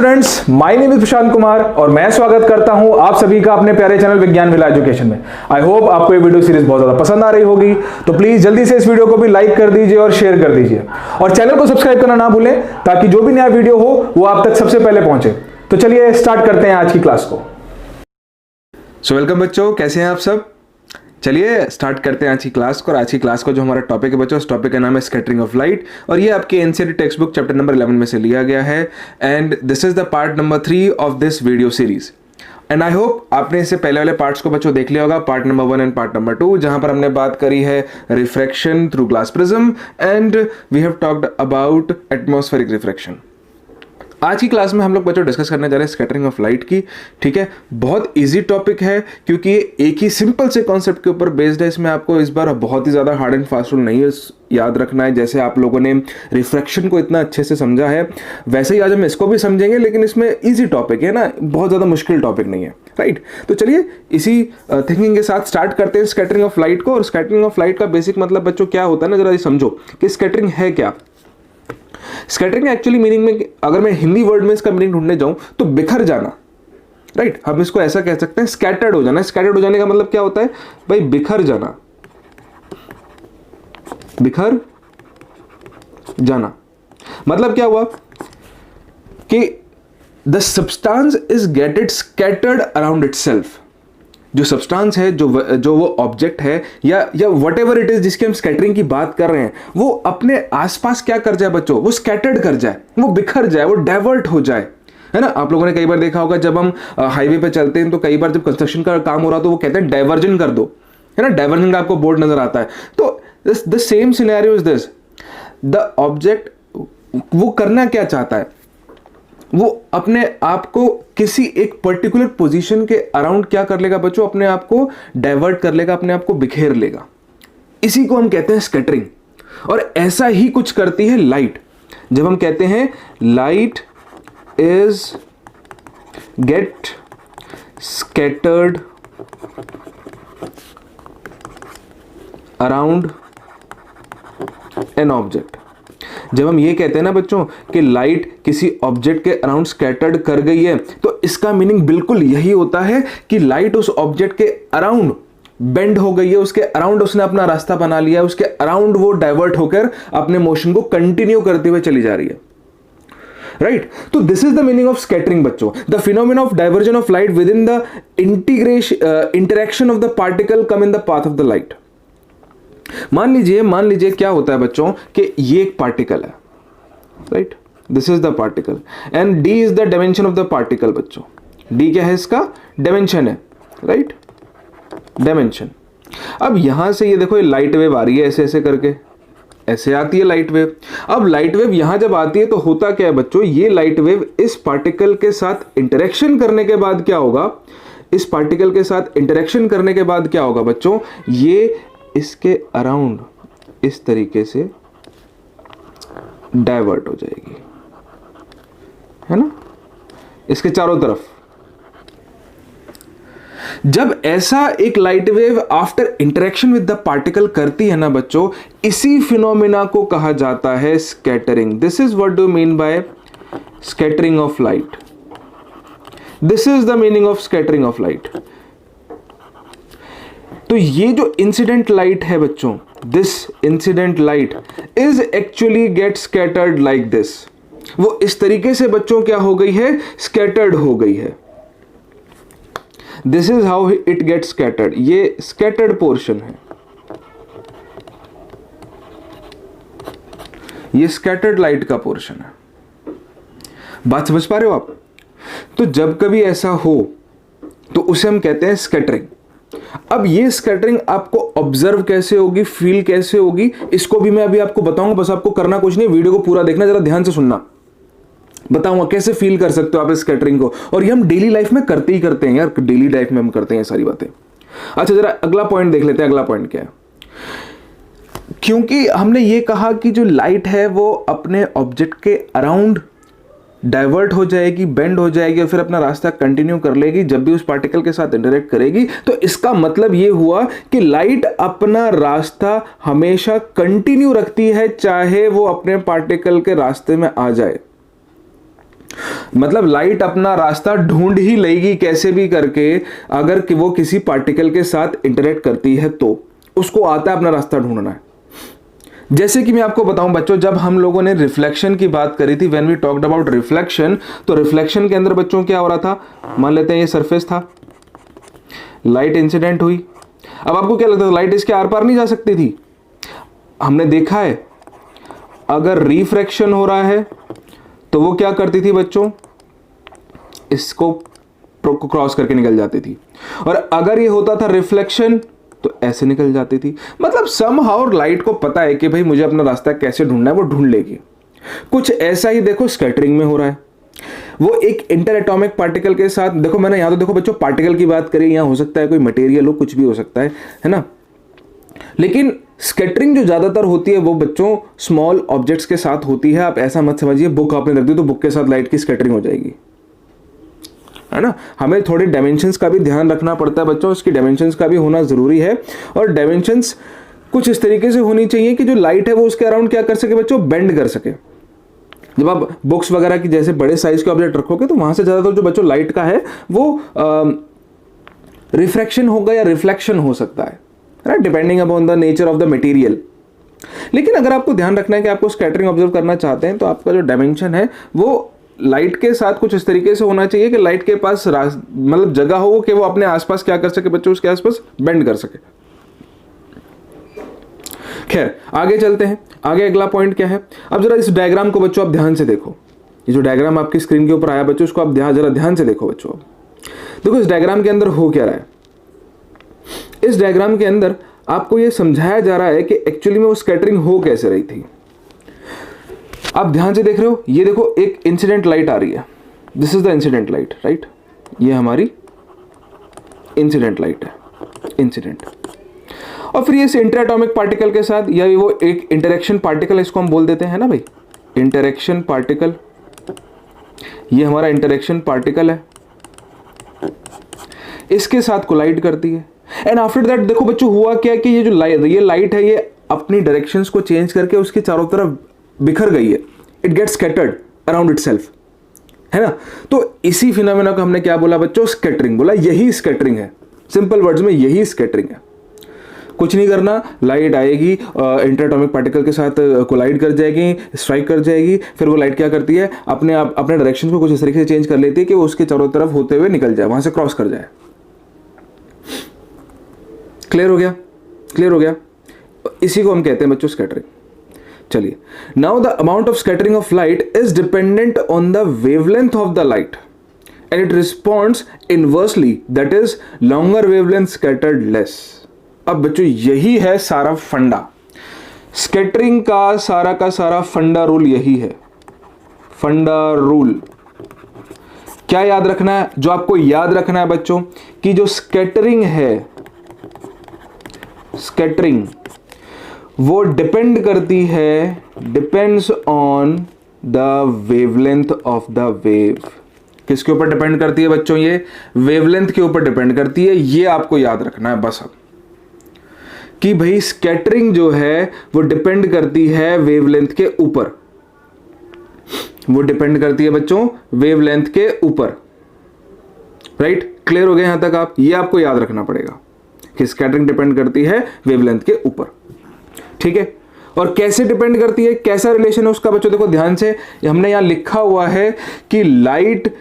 Students, my name is Prashant Kumar और मैं स्वागत करता हूं आप सभी का अपने प्यारे चैनल विज्ञान विला एजुकेशन में। आई होप आपको ये वीडियो सीरीज बहुत ज्यादा पसंद आ रही होगी, तो प्लीज जल्दी से इस वीडियो को भी लाइक कर दीजिए और शेयर कर दीजिए और चैनल को सब्सक्राइब करना ना भूलें ताकि जो भी नया वीडियो हो वो आप तक सबसे पहले पहुंचे। तो चलिए स्टार्ट करते हैं आज की क्लास को। सो वेलकम बच्चों, कैसे हैं आप सब। चलिए स्टार्ट करते हैं आज की क्लास को। और आज की क्लास का जो हमारा टॉपिक है बच्चों, उस टॉपिक का नाम है स्कैटरिंग ऑफ लाइट और ये आपके NCERT text book chapter number 11 में से लिया गया है and this is the part number 3 of this video series. And I hope आपने इससे पहले वाले पार्ट्स को बच्चों देख लिया होगा, part number 1 and part number 2, जहां पर हमने बात करी है refraction through glass prism and we have talked about atmospheric refraction. आज की क्लास में हम लोग बच्चों डिस्कस करने जा रहे हैं स्कैटरिंग ऑफ लाइट की। ठीक है, बहुत इजी टॉपिक है क्योंकि ये एक ही सिंपल से कॉन्सेप्ट के ऊपर बेस्ड है। इसमें आपको इस बार बहुत ही ज़्यादा हार्ड एंड फास्ट रूल नहीं है याद रखना है। जैसे आप लोगों ने रिफ्रैक्शन को इतना अच्छे से समझा है वैसे ही आज हम इसको भी समझेंगे, लेकिन इसमें ईजी टॉपिक है ना, बहुत ज़्यादा मुश्किल टॉपिक नहीं है। राइट, तो चलिए इसी थिंकिंग के साथ स्टार्ट करते हैं स्कैटरिंग ऑफ लाइट को। और स्कैटरिंग ऑफ लाइट का बेसिक मतलब बच्चों क्या होता है ना, जरा ये समझो कि स्कैटरिंग है क्या। स्कैटरिंग एक्चुअली मीनिंग में अगर मैं हिंदी वर्ड में इसका मीनिंग ढूंढने जाऊं तो बिखर जाना। राइट, हम इसको ऐसा कह सकते हैं, स्कैटर्ड हो जाना। स्कैटर्ड हो जाने का मतलब क्या होता है भाई, बिखर जाना, बिखर जाना। मतलब क्या हुआ कि the substance is gated scattered around itself. जो सब्सटेंस है, जो वो ऑब्जेक्ट है या वट एवर इट इज जिसकी हम स्कैटरिंग की बात कर रहे हैं, वो अपने आसपास क्या कर जाए बच्चों, वो स्कैटर्ड कर जाए, वो बिखर जाए, वो डाइवर्ट हो जाए। है ना, आप लोगों ने कई बार देखा होगा जब हम हाईवे पे चलते हैं तो कई बार जब कंस्ट्रक्शन का काम हो रहा तो वो कहते हैं डाइवर्जन कर दो, है ना, डाइवर्जन का आपको बोर्ड नजर आता है। तो the same scenario is this, the object वो करना क्या चाहता है, वो अपने आप को किसी एक पर्टिकुलर पोजीशन के अराउंड क्या कर लेगा बच्चों, अपने आप को डाइवर्ट कर लेगा, अपने आप को बिखेर लेगा। इसी को हम कहते हैं स्कैटरिंग। और ऐसा ही कुछ करती है लाइट। जब हम कहते हैं light is get scattered around an object, जब हम ये कहते हैं ना बच्चों कि लाइट किसी ऑब्जेक्ट के अराउंड स्कैटर्ड कर गई है, तो इसका मीनिंग बिल्कुल यही होता है कि लाइट उस ऑब्जेक्ट के अराउंड बेंड हो गई है, उसके अराउंड उसने अपना रास्ता बना लिया है, उसके अराउंड वो डाइवर्ट होकर अपने मोशन को कंटिन्यू करते हुए चली जा रही है। राइट, तो this is the meaning of scattering बच्चों, the phenomena of diversion of light within the interaction of the particle come in the path of the light. मान लीजिए क्या होता है बच्चों कि ये एक पार्टिकल है। Right, this is the particle and D is the dimension of the particle. बच्चों डी क्या है, इसका डायमेंशन है। Right, dimension. अब यहां से ये देखो, ये लाइट वेव आ रही है, ऐसे ऐसे करके ऐसे आती है लाइट वेव। अब लाइट वेव यहां जब आती है तो होता क्या है बच्चों, ये लाइट वेव इस पार्टिकल के साथ इंटरेक्शन करने के बाद क्या होगा, इस पार्टिकल के साथ इंटरेक्शन करने के बाद क्या होगा बच्चों, ये इसके अराउंड इस तरीके से डाइवर्ट हो जाएगी, है ना, इसके चारों तरफ। जब ऐसा एक light wave after interaction with the particle करती है ना बच्चों, इसी फिनोमेना को कहा जाता है scattering. This is what do mean by scattering of light. This is the meaning of scattering of light. तो ये जो इंसिडेंट लाइट है बच्चों, this incident light is actually get scattered like this. वो इस तरीके से बच्चों क्या हो गई है, स्कैटर्ड हो गई है। This is how it get scattered. ये स्कैटर्ड पोर्शन है, ये स्कैटर्ड लाइट का पोर्शन है। बात समझ पा रहे हो आप। तो जब कभी ऐसा हो तो उसे हम कहते हैं स्कैटरिंग। अब ये स्कैटरिंग आपको ऑब्जर्व कैसे होगी, फील कैसे होगी, इसको भी मैं अभी आपको बताऊंगा। बस आपको करना कुछ नहीं, वीडियो को पूरा देखना, जरा ध्यान से सुनना, बताऊंगा कैसे फील कर सकते हो आप इस स्कैटरिंग को। और ये हम डेली लाइफ में करते ही करते हैं यार, डेली लाइफ में हम करते हैं सारी बातें। अच्छा, जरा अगला पॉइंट देख लेते हैं। अगला पॉइंट क्या है, क्योंकि हमने ये कहा कि जो लाइट है वो अपने ऑब्जेक्ट के अराउंड डाइवर्ट हो जाएगी, बेंड हो जाएगी और फिर अपना रास्ता कंटिन्यू कर लेगी जब भी उस पार्टिकल के साथ इंटरेक्ट करेगी। तो इसका मतलब ये हुआ कि लाइट अपना रास्ता हमेशा कंटिन्यू रखती है, चाहे वो अपने पार्टिकल के रास्ते में आ जाए। मतलब लाइट अपना रास्ता ढूंढ ही लेगी कैसे भी करके, अगर कि वो किसी पार्टिकल के साथ इंटरेक्ट करती है तो उसको आता है अपना रास्ता ढूंढना है। जैसे कि मैं आपको बताऊं बच्चों, जब हम लोगों ने रिफ्लेक्शन की बात करी थी, when we talked about reflection, तो रिफ्लेक्शन के अंदर बच्चों क्या हो रहा था, मान लेते हैं ये सरफेस था, लाइट इंसिडेंट हुई। अब आपको क्या लगता था लाइट इसके आर पार नहीं जा सकती थी? हमने देखा है अगर रिफ्रैक्शन हो रहा है तो वो क्या करती थी बच्चों, इसको क्रॉस करके निकल जाती थी, और अगर ये होता था रिफ्लेक्शन तो ऐसे निकल जाती थी। मतलब समहाउ लाइट को पता है कि भाई मुझे अपना रास्ता कैसे ढूंढना है, वो ढूंढ लेगी। कुछ ऐसा ही देखो स्कैटरिंग में हो रहा है। वो एक इंटर एटॉमिक पार्टिकल के साथ, देखो मैंने यहां तो देखो बच्चों पार्टिकल की बात करी, यहां हो सकता है कोई मटेरियल हो, कुछ भी हो सकता है ना। लेकिन स्कैटरिंग जो ज्यादातर होती है वो बच्चों स्मॉल ऑब्जेक्ट्स के साथ होती है। आप ऐसा मत समझिए बुक आपने रख दी तो बुक के साथ लाइट की स्कैटरिंग हो जाएगी, है ना। हमें थोड़ी डायमेंशंस का भी ध्यान रखना पड़ता है बच्चों, उसकी डायमेंशंस का भी होना जरूरी है। और डायमेंशंस कुछ इस तरीके से होनी चाहिए कि जो लाइट है वो उसके अराउंड क्या कर सके बच्चों, बेंड कर सके। जब आप बुक्स वगैरह की जैसे बड़े साइज के ऑब्जेक्ट रखोगे तो वहां से ज्यादातर जो बच्चों लाइट का है वो रिफ्रैक्शन होगा या रिफ्लेक्शन हो सकता है ना, depending upon the nature of the material. लेकिन अगर आपको ध्यान रखना है कि आपको स्कैटरिंग ऑब्जर्व करना चाहते हैं तो आपका जो डायमेंशन है वो लाइट के साथ कुछ इस तरीके से होना चाहिए कि लाइट के पास मतलब जगह हो कि वो अपने आसपास क्या कर सके बच्चों, उसके आसपास बेंड कर सके। खैर आगे चलते हैं। आगे अगला पॉइंट क्या है, अब जरा इस डायग्राम को बच्चों आप ध्यान से देखो। ये जो डायग्राम आपकी स्क्रीन के ऊपर आया बच्चों, उसको आप जरा ध्यान से देखो बच्चों। देखो इस डायग्राम के अंदर हो क्या रहा है। इस डायग्राम के अंदर आपको यह समझाया जा रहा है कि एक्चुअली में वो स्कैटरिंग हो कैसे रही थी। आप ध्यान से देख रहे हो, ये देखो एक इंसिडेंट लाइट आ रही है, this is the incident light, right. ये हमारी इंसिडेंट लाइट है, इंसिडेंट। और फिर ये इंटर एटॉमिक पार्टिकल के साथ, या वो एक इंटरेक्शन पार्टिकल, इसको हम बोल देते हैं ना भाई, इंटरेक्शन पार्टिकल। ये हमारा इंटरेक्शन पार्टिकल है, इसके साथ कोलाइड करती है। एंड आफ्टर दैट देखो बच्चों हुआ क्या कि ये जो लाइट है ये अपनी डायरेक्शंस को चेंज करके उसके चारों तरफ बिखर गई है। It gets scattered around itself, है ना। तो इसी फिनोमेना को हमने क्या बोला बच्चों, स्कैटरिंग बोला। यही स्कैटरिंग है, सिंपल वर्ड्स में यही स्कैटरिंग है। कुछ नहीं करना, लाइट आएगी इंटर एटॉमिक पार्टिकल के साथ कोलाइड कर जाएगी, स्ट्राइक कर जाएगी, फिर वो लाइट क्या करती है अपने डायरेक्शन को कुछ इस तरीके से चेंज कर लेती है कि वो उसके चारों तरफ होते हुए निकल जाए, वहां से क्रॉस कर जाए। क्लियर हो गया, क्लियर हो गया। इसी को हम कहते हैं बच्चों स्कैटरिंग। चलिए, now the amount of scattering of light is dependent on the wavelength of the light and it responds inversely, that is longer wavelength scattered less. अब बच्चों यही है सारा फंडा, स्कैटरिंग का सारा फंडा रूल यही है। फंडा रूल क्या याद रखना है, जो आपको याद रखना है बच्चों कि जो स्कैटरिंग है, स्कैटरिंग वो डिपेंड करती है, depends on the wavelength of the wave. किसके ऊपर डिपेंड करती है बच्चों, ये वेवलेंथ के ऊपर डिपेंड करती है। ये आपको याद रखना है बस अब, कि भाई स्कैटरिंग जो है वो डिपेंड करती है वेवलेंथ के ऊपर, वो डिपेंड करती है बच्चों वेवलेंथ के ऊपर, राइट। क्लियर हो गया यहां तक आप, ये आपको याद रखना पड़ेगा कि स्कैटरिंग डिपेंड करती है वेवलेंथ के ऊपर, ठीक है। और कैसे डिपेंड करती है, कैसा रिलेशन है उसका बच्चों देखो ध्यान से। हमने यहां लिखा हुआ है कि लाइट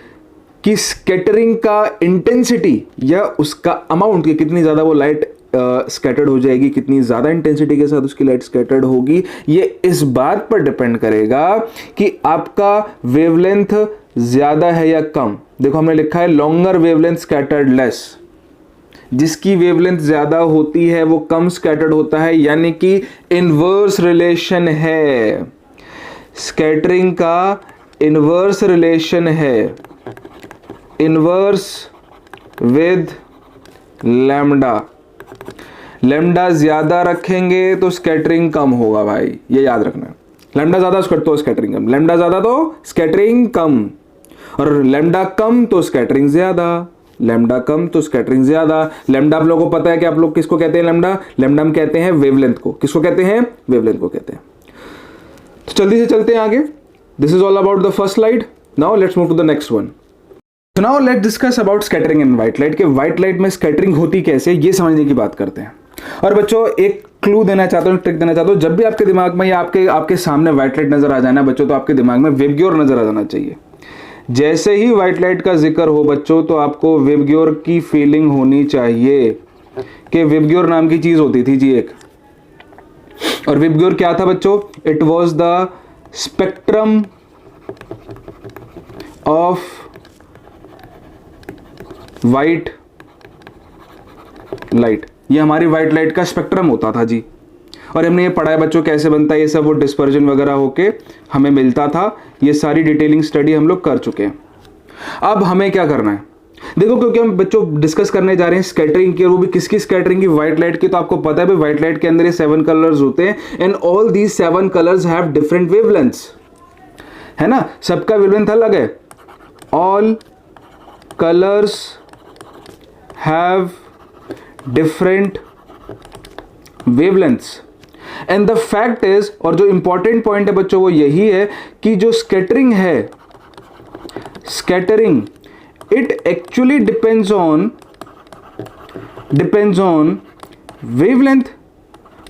की स्कैटरिंग का इंटेंसिटी या उसका अमाउंट, कि कितनी ज्यादा वो लाइट स्कैटर्ड हो जाएगी, कितनी ज्यादा इंटेंसिटी के साथ उसकी लाइट स्कैटर्ड होगी, ये इस बात पर डिपेंड करेगा कि आपका वेवलेंथ ज्यादा है या कम। देखो हमने लिखा है लॉन्गर वेवलेंथ स्कैटर्ड लेस, जिसकी वेवलेंथ ज्यादा होती है वो कम स्कैटर्ड होता है, यानी कि इनवर्स रिलेशन है। स्कैटरिंग का इनवर्स रिलेशन है, इनवर्स विद लैम्डा। लैम्डा ज्यादा रखेंगे तो स्कैटरिंग कम होगा भाई, ये याद रखना। लैम्डा ज्यादा तो स्कैटरिंग कम, लैम्डा ज्यादा तो स्कैटरिंग कम, और लैम्डा कम तो स्कैटरिंग ज्यादा, लैम्डा कम तो स्कैटरिंग ज्यादा। लैम्डा आप लोगों को पता है कि आप लोग किसको कहते हैं, लैम्डा हम कहते हैं वेवलेंथ को। किसको कहते हैं, वेवलेंथ को कहते हैं। तो जल्दी से चलते हैं आगे। This is all about the first slide. Now let's move to the next one. So now let's discuss about scattering in white light कि white light में स्कैटरिंग होती कैसे, ये समझने की बात करते हैं. और बच्चों एक क्लू देना चाहता हूँ, ट्रिक देना चाहता हूँ. जब भी आपके दिमाग में या आपके सामने व्हाइट लाइट नजर आ जाना बच्चों, तो आपके दिमाग में वेबग्योर नजर आ जाना चाहिए. जैसे ही व्हाइट लाइट का जिक्र हो बच्चों, तो आपको वेबग्योर की फीलिंग होनी चाहिए कि वेबग्योर नाम की चीज होती थी जी एक. और वेबग्योर क्या था बच्चों? It was the spectrum of white light. ये हमारी व्हाइट लाइट का स्पेक्ट्रम होता था जी. और हमने ये पढ़ा है बच्चों कैसे बनता है ये सब, वो डिस्पर्जन वगैरह होके हमें मिलता था. ये सारी डिटेलिंग स्टडी हम लोग कर चुके हैं. अब हमें क्या करना है देखो, क्योंकि हम बच्चों डिस्कस करने जा रहे हैं स्कैटरिंग की, और वो भी किसकी स्कैटरिंग की? व्हाइट लाइट की. तो आपको पता है भाई व्हाइट लाइट के अंदर ये 7 कलर्स होते हैं and all these 7 colours have different wavelengths, है ना. सबका वेवलेंथ अलग है. All colours have different wavelengths and the fact is, और जो इंपॉर्टेंट पॉइंट है बच्चों वो यही है कि जो स्कैटरिंग है, scattering it actually depends on wavelength.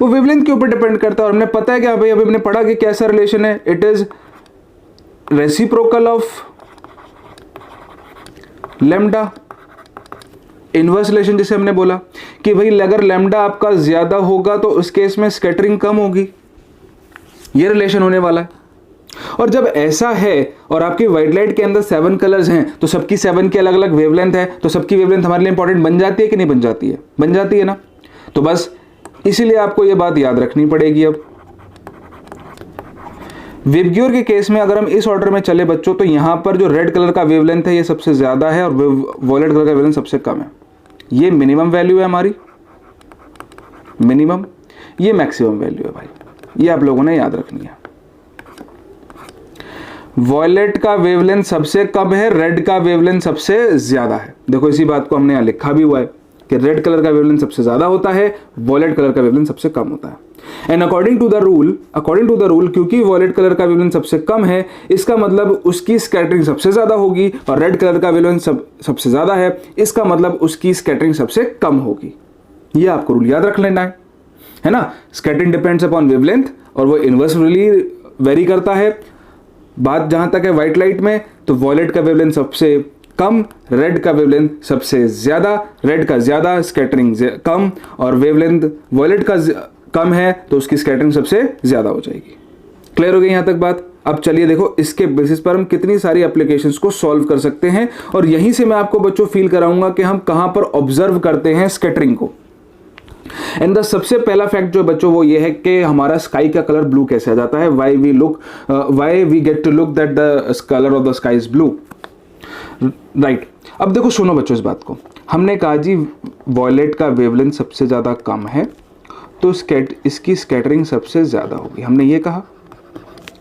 वो वेवलेंथ के ऊपर डिपेंड करता है. और हमने पता है कि भाई अभी हमने पढ़ा कि कैसा रिलेशन है. It is reciprocal of lambda. Inverse relation जैसे हमने बोला कि भाई अगर लैम्डा आपका ज्यादा होगा तो उस केस में स्कैटरिंग कम होगी. ये रिलेशन होने वाला है. और जब ऐसा है और आपकी व्हाइट लाइट के अंदर 7 कलर्स हैं, तो सबकी 7 की अलग अलग वेवलेंथ है, तो सबकी वेवलेंथ हमारे लिए इंपॉर्टेंट बन जाती है कि नहीं बन जाती है? बन जाती है ना. तो बस इसीलिए आपको यह बात याद रखनी पड़ेगी. अब वेबग्योर के केस में अगर हम इस ऑर्डर में चले बच्चों, तो यहां पर जो रेड कलर का वेवलेंथ है ये सबसे ज्यादा है और वॉयलेट कलर का वेवलेंथ सबसे कम है. ये मिनिमम वैल्यू है हमारी, मिनिमम. ये मैक्सिमम वैल्यू है भाई, ये आप लोगों ने याद रखनी है. वॉयलेट का वेवलेंथ सबसे कम है, रेड का वेवलेंथ सबसे ज्यादा है. देखो इसी बात को हमने यहां लिखा भी हुआ है कि रेड कलर का वेवलेंथ सबसे ज्यादा होता है, वॉयलेट कलर का वेवलेंथ सबसे कम होता है. And according to the rule क्योंकि वॉयलेट कलर का वेवलेंथ सबसे कम है, इसका मतलब उसकी स्कैटरिंग सबसे ज्यादा होगी. और रेड कलर का वेवलेंथ सबसे ज्यादा है, इसका मतलब उसकी स्कैटरिंग सबसे कम होगी. ये आपको रूल याद रख लेना है ना. स्कैटरिंग डिपेंड्स अपॉन वेवलेंथ और वो इनवर्सली वेरी करता है. बात जहां तक है व्हाइट लाइट में, तो वॉयलेट का वेवलेंथ सबसे कम, रेड का वेवलेंथ सबसे ज्यादा. रेड का ज्यादा, स्कैटरिंग कम, और वेवलेंथ वॉयलेट का कम है तो उसकी स्कैटरिंग सबसे ज्यादा हो जाएगी. क्लियर हो गई यहां तक बात? अब चलिए देखो इसके बेसिस पर हम कितनी सारी एप्लीकेशंस को सॉल्व कर सकते हैं, और यहीं से मैं आपको बच्चों फील कराऊंगा कि हम कहां पर ऑब्जर्व करते हैं स्कैटरिंग को. एंड द सबसे पहला फैक्ट जो बच्चों वो ये है कि हमारा स्काई का कलर ब्लू कैसे आ जाता है. Why we get to look that the colour of the sky is blue, right. अब देखो सुनो बच्चों इस बात को. हमने कहा जी वॉयलेट का वेवलेंथ सबसे ज्यादा कम है, तो इसकी स्कैटरिंग सबसे ज्यादा होगी. हमने ये कहा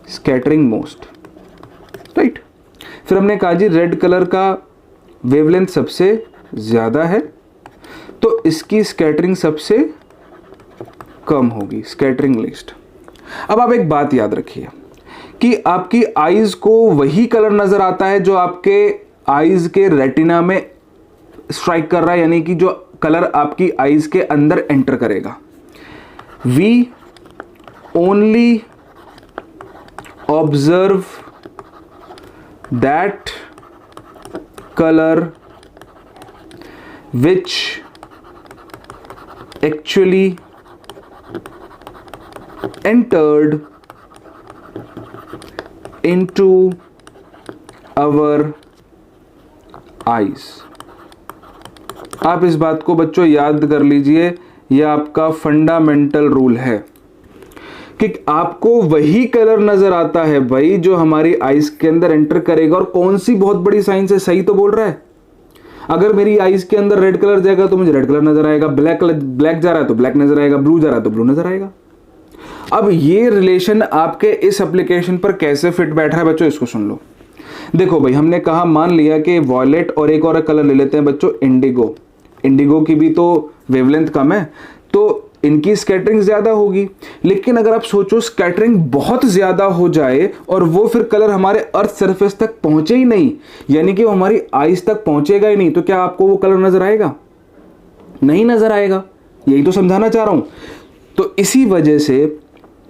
स्कैटरिंग मोस्ट, राइट. फिर हमने कहा जी रेड कलर का वेवलेंथ सबसे ज्यादा है, तो इसकी स्कैटरिंग सबसे कम होगी, स्कैटरिंग लिस्ट. अब आप एक बात याद रखिए कि आपकी आईज को वही कलर नजर आता है जो आपके आईज के रेटिना में स्ट्राइक कर रहा है, यानी कि जो कलर आपकी आईज के अंदर एंटर करेगा. We only observe that color which actually entered into our eyes. आप इस बात को बच्चों याद कर लीजिए, यह आपका फंडामेंटल रूल है कि आपको वही कलर नजर आता है भाई जो हमारी आईज के अंदर एंटर करेगा. और कौन सी बहुत बड़ी साइंस है, सही तो बोल रहा है. अगर मेरी आईज के अंदर रेड कलर जाएगा तो मुझे रेड कलर नजर आएगा, ब्लैक जा रहा है तो ब्लैक नजर आएगा, ब्लू जा रहा है तो ब्लू नजर आएगा. अब ये रिलेशन आपके इस एप्लीकेशन पर कैसे फिट बैठ रहा है बच्चों, इसको सुन लो. देखो भाई हमने कहा, मान लिया कि वॉयलेट और एक और कलर ले लेते हैं बच्चों इंडिगो. इंडिगो की भी तो वेवलेंथ कम है, तो इनकी स्कैटरिंग ज्यादा होगी। लेकिन अगर आप सोचो स्कैटरिंग बहुत ज्यादा हो जाए और वो फिर कलर हमारे अर्थ सरफेस तक पहुंचे ही नहीं, यानी कि वो हमारी आईज तक पहुंचेगा ही नहीं, तो क्या आपको वो कलर नजर आएगा? नहीं नजर आएगा। यही तो समझाना चाह रहा हूं। तो इसी वजह से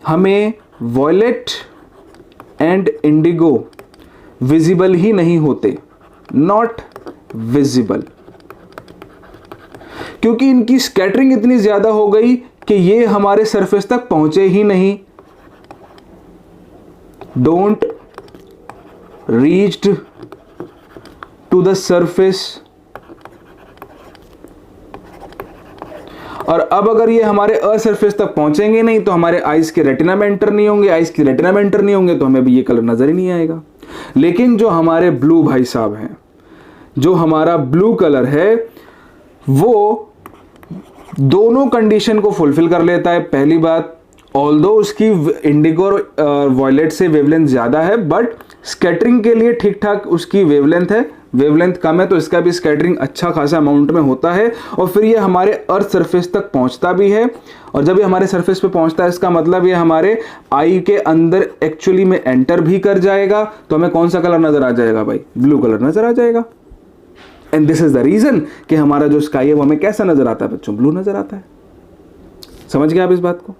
हमें वॉयलेट एंड इंडिगो विजिबल ही नहीं होते, नॉट विजिबल, क्योंकि इनकी स्कैटरिंग इतनी ज्यादा हो गई कि ये हमारे सरफेस तक पहुंचे ही नहीं। Don't reached to the surface. और अब अगर ये हमारे सरफेस तक पहुंचेंगे नहीं तो हमारे आइस के रेटिना में एंटर नहीं होंगे, आइस की रेटिना में एंटर नहीं होंगे तो हमें भी ये कलर नजर ही नहीं आएगा। लेकिन जो हमारे ब्लू भाई साहब हैं, जो हमारा ब्लू कलर है, वो दोनों कंडीशन को फुलफिल कर लेता है। पहली बात, ऑल्दो उसकी इंडिगो और वॉयलेट से वेवलेंथ ज्यादा है, बट स्कैटरिंग के लिए ठीक ठाक उसकी वेवलेंथ है। वेवलेंथ कम है तो इसका भी स्कैटरिंग अच्छा खासा अमाउंट में होता है, और फिर ये हमारे अर्थ सरफेस तक पहुंचता भी है। और जब ये हमारे सरफेस पे पहुंचता है, इसका मतलब ये हमारे आई के अंदर एक्चुअली में एंटर भी कर जाएगा, तो हमें कौन सा कलर नजर आ जाएगा भाई? ब्लू कलर नजर आ जाएगा। And this is the reason कि हमारा जो स्काई है वो हमें कैसा नजर आता है बच्चों? ब्लू नजर आता है। समझ गए आप इस बात को?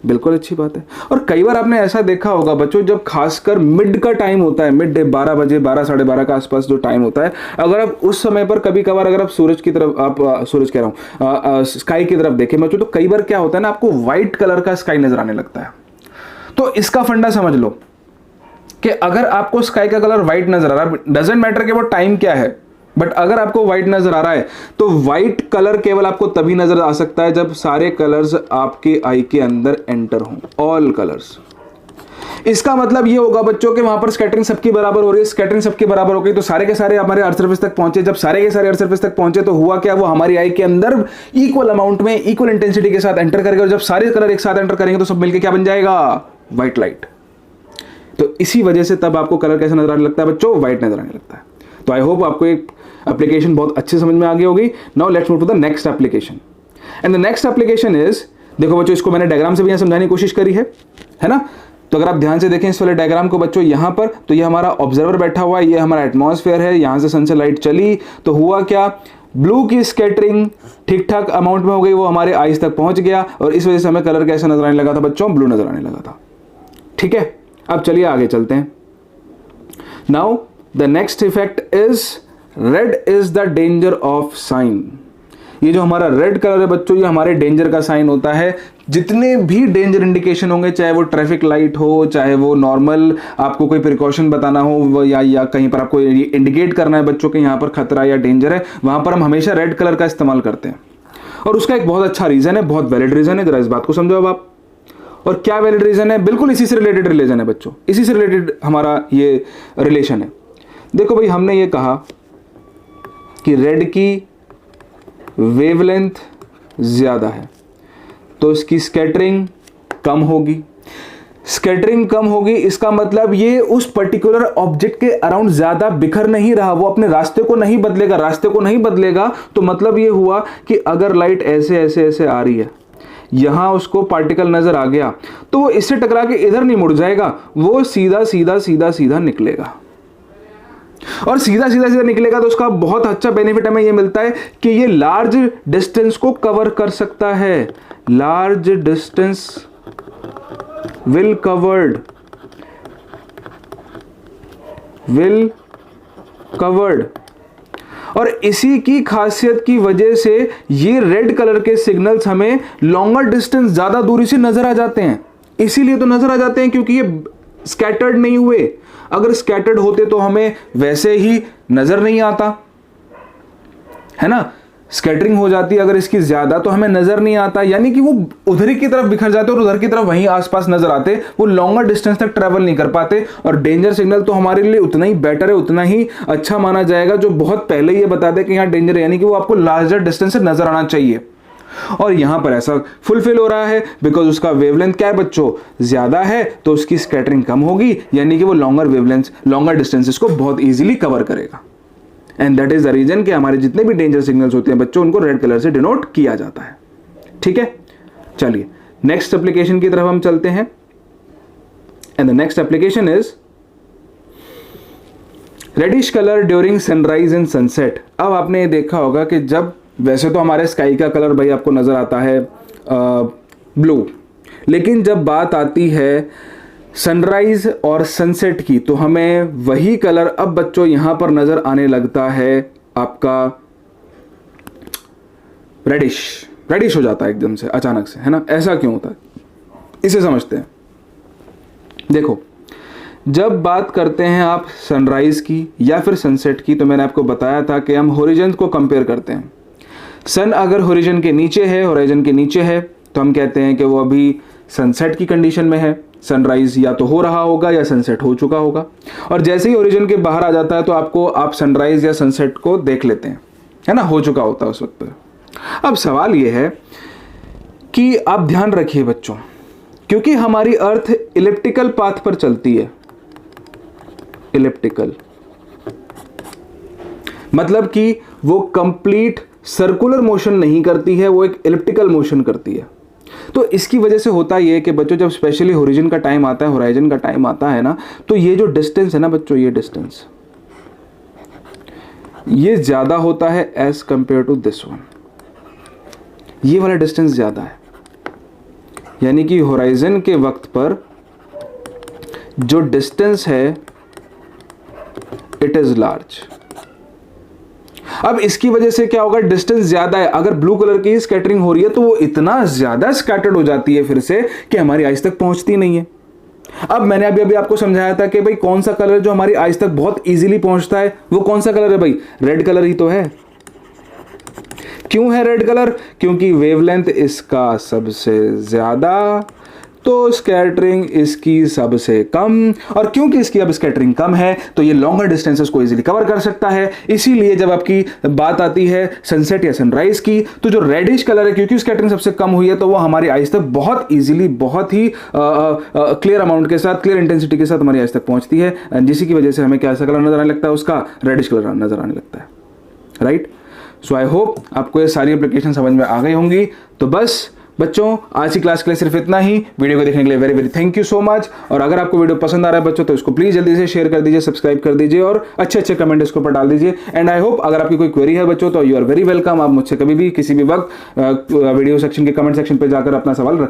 बिल्कुल अच्छी बात है। और कई बार आपने ऐसा देखा होगा बच्चों, जब खासकर मिड का टाइम होता है, मिड डे 12 बजे, 12 साढ़े 12 का आसपास जो टाइम होता है, अगर आप उस समय पर कभी कभार अगर आप सूरज की तरफ, आप सूरज कह रहा हूं, स्काई की तरफ देखें बच्चों, तो कई बार क्या होता है ना, आपको व्हाइट कलर का स्काई नजर आने लगता है। तो इसका फंडा समझ लो कि अगर आपको स्काई का कलर व्हाइट नजर आ रहा है, डजेंट मैटर कि वो टाइम क्या है, बट अगर आपको व्हाइट नजर आ रहा है तो व्हाइट कलर केवल आपको तभी नजर आ सकता है जब सारे कलर्स आपके आई के अंदर एंटर हों, ऑल कलर्स। इसका मतलब ये होगा बच्चों कि वहां पर स्कैटरिंग सबकी बराबर हो रही है। स्कैटरिंग सबकी बराबर हो गई तो सारे के सारे हमारे अर्थ सर्फेस तक पहुंचे। जब सारे के सारे अर्थ सर्फेस तक पहुंचे तो हुआ क्या? वो हमारी आई के अंदर इक्वल अमाउंट में, इक्वल इंटेंसिटी के साथ एंटर करेंगे, और जब सारे कलर एक साथ एंटर करेंगे तो सब मिलकर क्या बन जाएगा? White light. तो इसी वजह से तब आपको कलर कैसा नजर आने लगता है बच्चों? व्हाइट नजर आने लगता है। तो आई होप आपको एक एप्लीकेशन बहुत अच्छे समझ में आ गई होगी। Now let's move to the next application, and the next application is, देखो बच्चों, इसको मैंने डायग्राम से भी यहां समझाने की कोशिश करी है ना? तो अगर आप ध्यान से देखें इस वाले डायग्राम को बच्चों, यहां पर तो ये हमारा ऑब्जर्वर बैठा हुआ है, ये हमारा एटमॉस्फेयर है, यहां से सन से लाइट चली तो हुआ क्या? ब्लू की स्कैटरिंग ठीक ठाक अमाउंट में हो गई, वो हमारे आईज तक पहुंच गया, और इस वजह से हमें कलर कैसा नजर आने लगा था बच्चों? ब्लू नजर आने लगा था। ठीक है, अब चलिए आगे चलते हैं। Now the next effect is red is the danger of sine. ये जो हमारा रेड कलर है बच्चों, ये हमारे डेंजर का साइन होता है। जितने भी डेंजर इंडिकेशन होंगे, चाहे वो ट्रैफिक लाइट हो, चाहे वो नॉर्मल आपको कोई प्रिकॉशन बताना हो, या कहीं पर आपको इंडिकेट करना है बच्चों के यहाँ पर खतरा या डेंजर है, वहां पर हम हमेशा रेड कलर का इस्तेमाल करते हैं। और उसका एक बहुत अच्छा रीजन है, बहुत वैलिड रीजन है। जरा इस बात को समझो अब आप। और क्या वैलिड रीजन है? बिल्कुल इसी से रिलेटेड रिलेशन है बच्चों, इसी से रिलेटेड हमारा ये रिलेशन है। देखो भाई, हमने ये कहा कि रेड की वेवलेंथ ज्यादा है तो इसकी स्कैटरिंग कम होगी। स्कैटरिंग कम होगी, इसका मतलब ये उस पर्टिकुलर ऑब्जेक्ट के अराउंड ज्यादा बिखर नहीं रहा, वो अपने रास्ते को नहीं बदलेगा। रास्ते को नहीं बदलेगा तो मतलब ये हुआ कि अगर लाइट ऐसे ऐसे ऐसे आ रही है, यहां उसको पार्टिकल नजर आ गया, तो वो इससे टकरा के इधर नहीं मुड़ जाएगा, वो सीधा सीधा सीधा सीधा निकलेगा। और सीधा सीधा सीधा निकलेगा तो उसका बहुत अच्छा बेनिफिट हमें ये मिलता है कि ये लार्ज डिस्टेंस को कवर कर सकता है। Large distance will covered. और इसी की खासियत की वजह से ये रेड कलर के सिग्नल्स हमें लॉन्गर डिस्टेंस, ज्यादा दूरी से नजर आ जाते हैं। इसीलिए तो नजर आ जाते हैं क्योंकि ये स्कैटर्ड नहीं हुए। अगर स्कैटर्ड होते तो हमें वैसे ही नजर नहीं आता, है ना? स्कैटरिंग हो जाती अगर इसकी ज्यादा तो हमें नजर नहीं आता, यानी कि वो उधर ही की तरफ बिखर जाते और उधर की तरफ वहीं आसपास नजर आते, वो लॉन्गर डिस्टेंस तक ट्रेवल नहीं कर पाते। और डेंजर सिग्नल तो हमारे लिए उतना ही बेटर है, उतना ही अच्छा माना जाएगा, जो बहुत पहले ये बता दे कि यहाँ डेंजर है, यानी कि वो आपको लार्जर डिस्टेंस से नजर आना चाहिए। और यहां पर ऐसा फुलफिल हो रहा है बिकॉज उसका वेवलेंथ क्या है बच्चों? ज्यादा है, तो उसकी स्कैटरिंग कम होगी, यानी कि वो लॉन्गर वेवलेंथ, लॉन्गर डिस्टेंसेस को बहुत इजीली कवर करेगा। And that is the reason कि हमारे जितने भी डेंजर सिग्नल्स होते हैं बच्चों, उनको रेड कलर से डिनोट किया जाता है। ठीक है, चलिए नेक्स्ट एप्लीकेशन की तरफ हम चलते हैं and the next application is reddish colour during sunrise and sunset. अब आपने ये देखा होगा कि जब वैसे तो हमारे स्काई का कलर भाई आपको नजर आता है ब्लू, लेकिन जब बात आती है सनराइज और सनसेट की तो हमें वही कलर अब बच्चों यहां पर नजर आने लगता है आपका रेडिश हो जाता है एकदम से अचानक से, है ना। ऐसा क्यों होता है इसे समझते हैं। देखो जब बात करते हैं आप सनराइज की या फिर सनसेट की तो मैंने आपको बताया था कि हम होरिजन को कंपेयर करते हैं। सन अगर होरिजन के नीचे है, होराइजन के नीचे है, तो हम कहते हैं कि वो अभी सनसेट की कंडीशन में है। सनराइज या तो हो रहा होगा या सनसेट हो चुका होगा, और जैसे ही ओरिजिन के बाहर आ जाता है तो आप सनराइज या सनसेट को देख लेते हैं, है ना, हो चुका होता है उस वक्त पर। अब सवाल यह है कि आप ध्यान रखिए बच्चों, क्योंकि हमारी अर्थ इलिप्टिकल पाथ पर चलती है। इलिप्टिकल मतलब कि वो कंप्लीट सर्कुलर मोशन नहीं करती है, वो एक इलिप्टिकल मोशन करती है। तो इसकी वजह से होता यह है कि बच्चों जब स्पेशली होरिजन का टाइम आता है, होराइजन का टाइम आता है ना, तो ये जो डिस्टेंस है ना बच्चों, ये डिस्टेंस ये ज्यादा होता है as compare to this one. ये वाला डिस्टेंस ज्यादा है, यानी कि होराइजन के वक्त पर जो डिस्टेंस है इट इज लार्ज। अब इसकी वजह से क्या होगा, डिस्टेंस ज्यादा है, अगर ब्लू कलर की स्कैटरिंग हो रही है तो वो इतना ज्यादा स्कैटर्ड हो जाती है फिर से कि हमारी आइज तक पहुंचती नहीं है। अब मैंने अभी आपको समझाया था कि भाई कौन सा कलर जो हमारी आइज तक बहुत इजीली पहुंचता है वो कौन सा कलर है भाई, रेड कलर ही तो है। क्यों है रेड कलर, क्योंकि वेवलेंथ इसका सबसे ज्यादा, तो स्कैटरिंग इसकी सबसे कम, और क्योंकि इसकी अब स्कैटरिंग कम है तो ये लॉन्गर डिस्टेंसेस को इजीली कवर कर सकता है। इसीलिए जब आपकी बात आती है सनसेट या सनराइज की तो जो रेडिश कलर है, क्योंकि स्कैटरिंग सबसे कम हुई है, तो वो हमारी आइज तक बहुत इजीली, बहुत ही क्लियर अमाउंट के साथ, क्लियर इंटेंसिटी के साथ हमारी आइज तक पहुंचती है, जिसकी की वजह से हमें क्या सा कलर नजर आने लगता है, उसका रेडिश कलर नजर आने लगता है, राइट। सो आई होप आपको ये सारी एप्लीकेशन समझ में आ गई होंगी। तो बस बच्चों आज की क्लास के लिए सिर्फ इतना ही। वीडियो को देखने के लिए very very thank you so much. और अगर आपको वीडियो पसंद आ रहा है बच्चों तो इसको प्लीज जल्दी से शेयर कर दीजिए, सब्सक्राइब कर दीजिए और अच्छे अच्छे कमेंट इसके ऊपर डाल दीजिए। एंड आई होप अगर आपकी कोई क्वेरी है बच्चों तो यू आर वेरी वेलकम, आप मुझसे कभी भी किसी भी वक्त वीडियो सेक्शन के कमेंट सेक्शन पे जाकर अपना सवाल रख